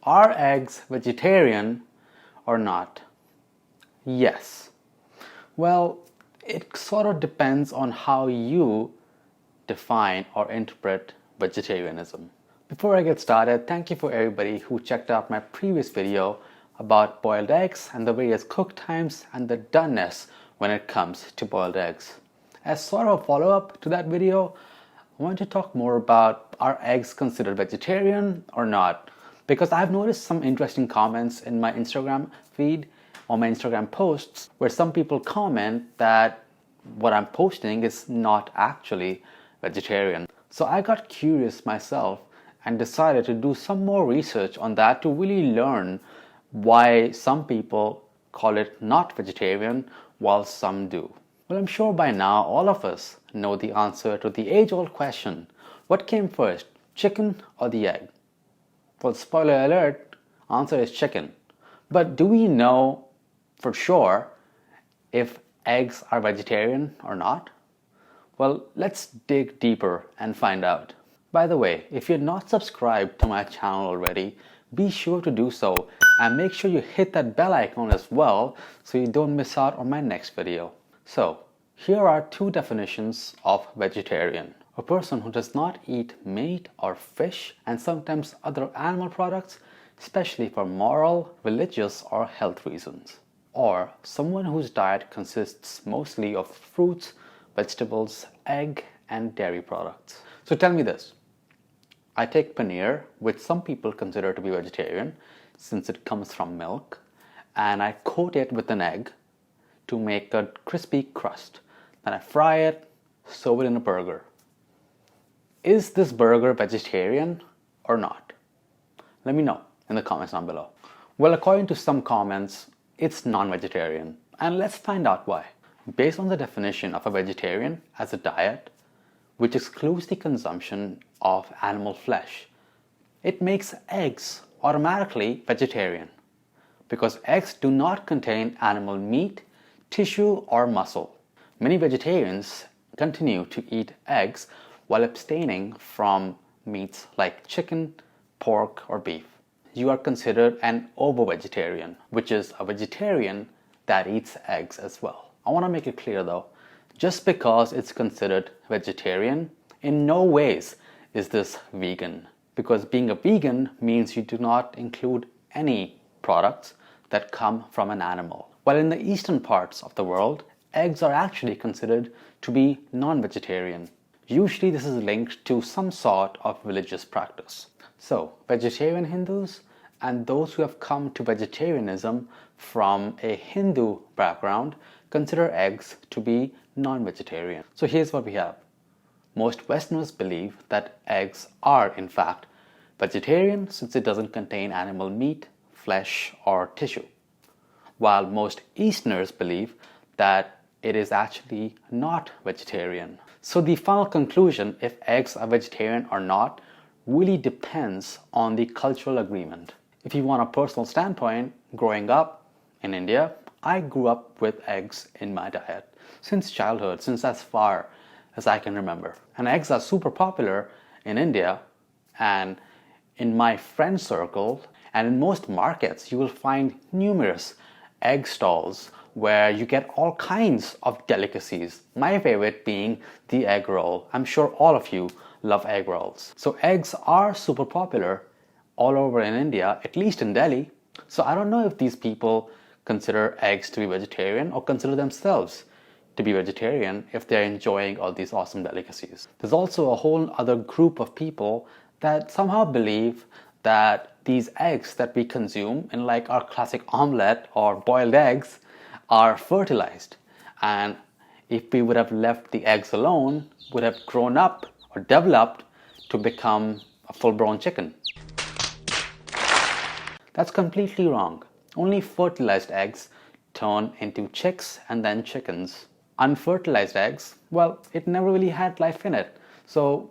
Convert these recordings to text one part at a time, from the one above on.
Are eggs vegetarian or not? Yes. Well, it sort of depends on how you define or interpret vegetarianism. Before I get started, thank you for everybody who checked out my previous video about boiled eggs and the various cook times and the doneness when it comes to boiled eggs. As sort of a follow-up to that video, I want to talk more about, are eggs considered vegetarian or not? Because I've noticed some interesting comments in my Instagram feed or my Instagram posts where some people comment that what I'm posting is not actually vegetarian. So I got curious myself and decided to do some more research on that to really learn why some people call it not vegetarian while some do. Well, I'm sure by now all of us know the answer to the age-old question, what came first, chicken or the egg? Well, spoiler alert, answer is chicken. But do we know for sure if eggs are vegetarian or not? Well, let's dig deeper and find out. By the way, if you're not subscribed to my channel already, be sure to do so and make sure you hit that bell icon as well so you don't miss out on my next video. So, here are two definitions of vegetarian. A person who does not eat meat or fish and sometimes other animal products, especially for moral, religious or health reasons. Or someone whose diet consists mostly of fruits, vegetables, egg and dairy products. So tell me this. I take paneer, which some people consider to be vegetarian since it comes from milk, and I coat it with an egg to make a crispy crust. Then I fry it, serve it in a burger. Is this burger vegetarian or not? Let me know in the comments down below. Well, according to some comments, it's non-vegetarian, and let's find out why. Based on the definition of a vegetarian as a diet, which excludes the consumption of animal flesh, it makes eggs automatically vegetarian because eggs do not contain animal meat, tissue, or muscle. Many vegetarians continue to eat eggs while abstaining from meats like chicken, pork, or beef. You are considered an ovo-vegetarian, which is a vegetarian that eats eggs as well. I want to make it clear though, just because it's considered vegetarian, in no ways is this vegan. Because being a vegan means you do not include any products that come from an animal. While in the eastern parts of the world, eggs are actually considered to be non-vegetarian. Usually this is linked to some sort of religious practice. So, vegetarian Hindus and those who have come to vegetarianism from a Hindu background consider eggs to be non-vegetarian. So here's what we have. Most Westerners believe that eggs are in fact vegetarian since it doesn't contain animal meat, flesh, or tissue. While most Easterners believe that it is actually not vegetarian. So the final conclusion, if eggs are vegetarian or not, really depends on the cultural agreement. If you want a personal standpoint, growing up in India, I grew up with eggs in my diet since childhood, since as far as I can remember. And eggs are super popular in India, and in my friend circle and in most markets you will find numerous egg stalls where you get all kinds of delicacies. My favorite being the egg roll. I'm sure all of you love egg rolls. So eggs are super popular all over in India, at least in Delhi. So I don't know if these people consider eggs to be vegetarian or consider themselves to be vegetarian if they're enjoying all these awesome delicacies. There's also a whole other group of people that somehow believe that these eggs that we consume in like our classic omelette or boiled eggs are fertilized, and if we would have left the eggs alone, would have grown up or developed to become a full-grown chicken. That's completely wrong. Only fertilized eggs turn into chicks and then chickens. Unfertilized eggs, well, it never really had life in it. So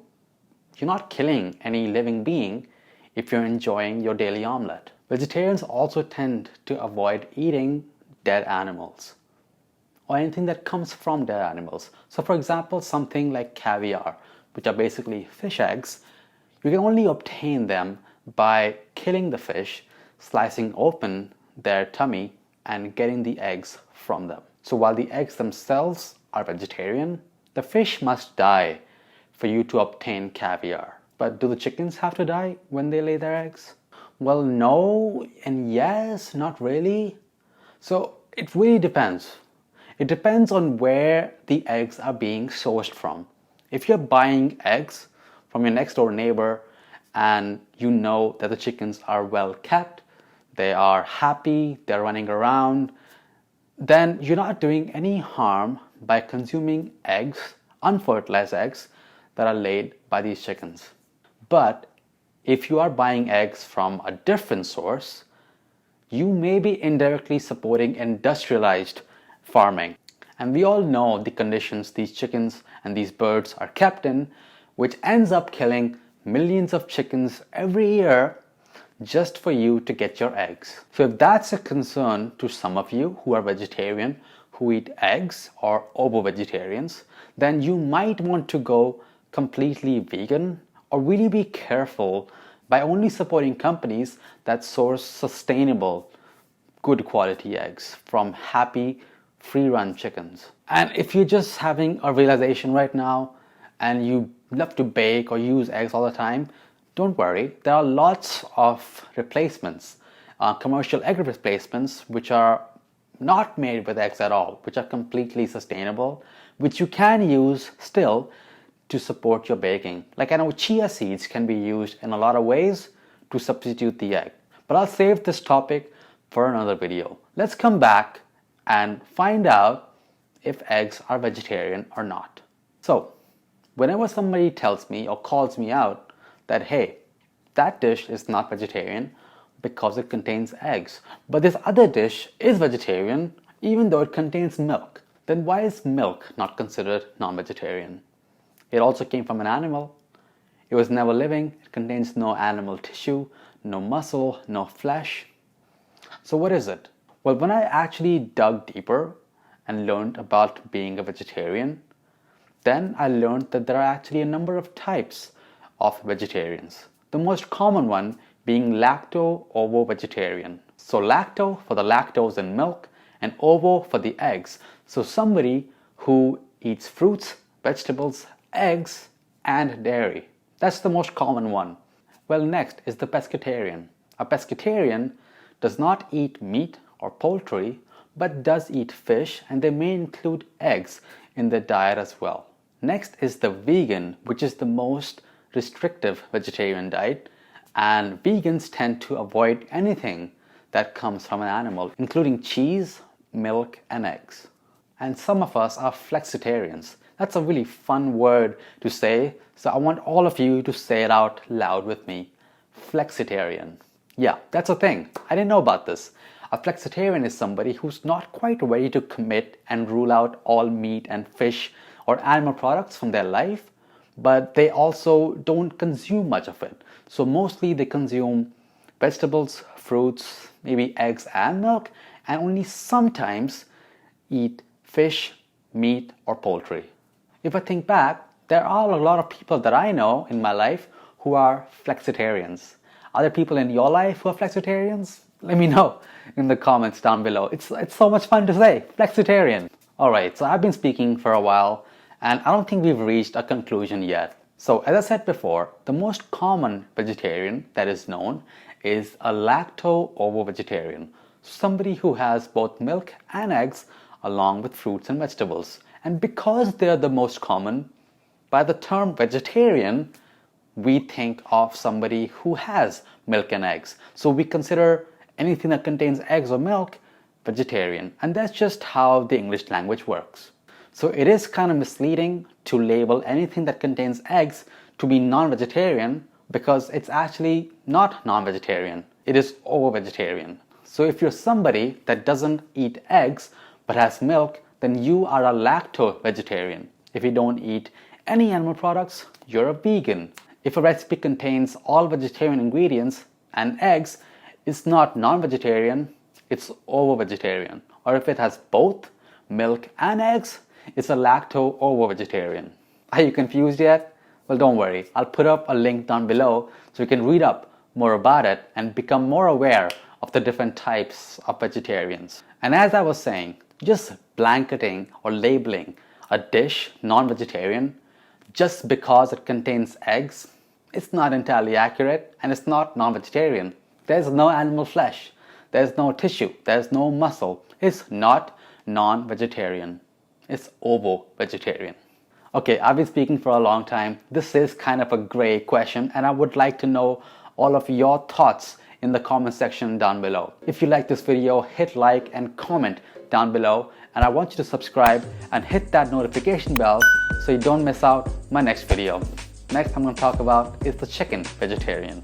you're not killing any living being if you're enjoying your daily omelette. Vegetarians also tend to avoid eating dead animals or anything that comes from dead animals. So for example, something like caviar, which are basically fish eggs, you can only obtain them by killing the fish, slicing open their tummy, and getting the eggs from them. So while the eggs themselves are vegetarian, the fish must die for you to obtain caviar. But do the chickens have to die when they lay their eggs? Well, no and yes, not really. So it really depends. It depends on where the eggs are being sourced from. If you're buying eggs from your next door neighbor and you know that the chickens are well kept, they are happy, they're running around, then you're not doing any harm by consuming eggs, unfertilized eggs, that are laid by these chickens. But if you are buying eggs from a different source, you may be indirectly supporting industrialized farming. And we all know the conditions these chickens and these birds are kept in, which ends up killing millions of chickens every year just for you to get your eggs. So if that's a concern to some of you who are vegetarian, who eat eggs or ovo-vegetarians, then you might want to go completely vegan or really be careful by only supporting companies that source sustainable, good quality eggs from happy, free-run chickens. And if you're just having a realization right now and you love to bake or use eggs all the time, don't worry, there are lots of replacements, commercial egg replacements, which are not made with eggs at all, which are completely sustainable, which you can use still to support your baking. Like I know chia seeds can be used in a lot of ways to substitute the egg. But I'll save this topic for another video. Let's come back and find out if eggs are vegetarian or not. So, whenever somebody tells me or calls me out that, hey, that dish is not vegetarian because it contains eggs, but this other dish is vegetarian even though it contains milk, then why is milk not considered non-vegetarian? It also came from an animal. It was never living. It contains no animal tissue, no muscle, no flesh. So what is it? Well, when I actually dug deeper and learned about being a vegetarian, then I learned that there are actually a number of types of vegetarians. The most common one being lacto-ovo-vegetarian. So lacto for the lactose in milk and ovo for the eggs. So somebody who eats fruits, vegetables, eggs, and dairy. That's the most common one. Well, next is the pescatarian. A pescatarian does not eat meat or poultry, but does eat fish, and they may include eggs in their diet as well. Next is the vegan, which is the most restrictive vegetarian diet, and vegans tend to avoid anything that comes from an animal, including cheese, milk, and eggs. And some of us are flexitarians. That's a really fun word to say, so I want all of you to say it out loud with me. Flexitarian. Yeah, that's a thing. I didn't know about this. A flexitarian is somebody who's not quite ready to commit and rule out all meat and fish or animal products from their life, but they also don't consume much of it. So mostly they consume vegetables, fruits, maybe eggs and milk, and only sometimes eat fish, meat, or poultry. If I think back, there are a lot of people that I know in my life who are flexitarians. Are there people in your life who are flexitarians? Let me know in the comments down below. It's so much fun to say, flexitarian. Alright, so I've been speaking for a while, and I don't think we've reached a conclusion yet. So as I said before, the most common vegetarian that is known is a lacto-ovo-vegetarian. Somebody who has both milk and eggs along with fruits and vegetables. And because they're the most common, by the term vegetarian, we think of somebody who has milk and eggs. So we consider anything that contains eggs or milk vegetarian. And that's just how the English language works. So it is kind of misleading to label anything that contains eggs to be non-vegetarian because it's actually not non-vegetarian. It is ovo-vegetarian. So if you're somebody that doesn't eat eggs but has milk, then you are a lacto-vegetarian. If you don't eat any animal products, you're a vegan. If a recipe contains all vegetarian ingredients and eggs, it's not non-vegetarian, it's ovo-vegetarian. Or if it has both milk and eggs, it's a lacto-ovo-vegetarian. Are you confused yet? Well, don't worry. I'll put up a link down below so you can read up more about it and become more aware of the different types of vegetarians. And as I was saying, just blanketing or labeling a dish non-vegetarian just because it contains eggs, it's not entirely accurate, and it's not non-vegetarian. There's no animal flesh, there's no tissue, there's no muscle. It's not non-vegetarian. It's ovo-vegetarian. Okay, I've been speaking for a long time. This is kind of a gray question, and I would like to know all of your thoughts in the comment section down below. If you like this video, hit like and comment down below, and I want you to subscribe and hit that notification bell so you don't miss out my next video. Next I'm going to talk about is the chicken vegetarian.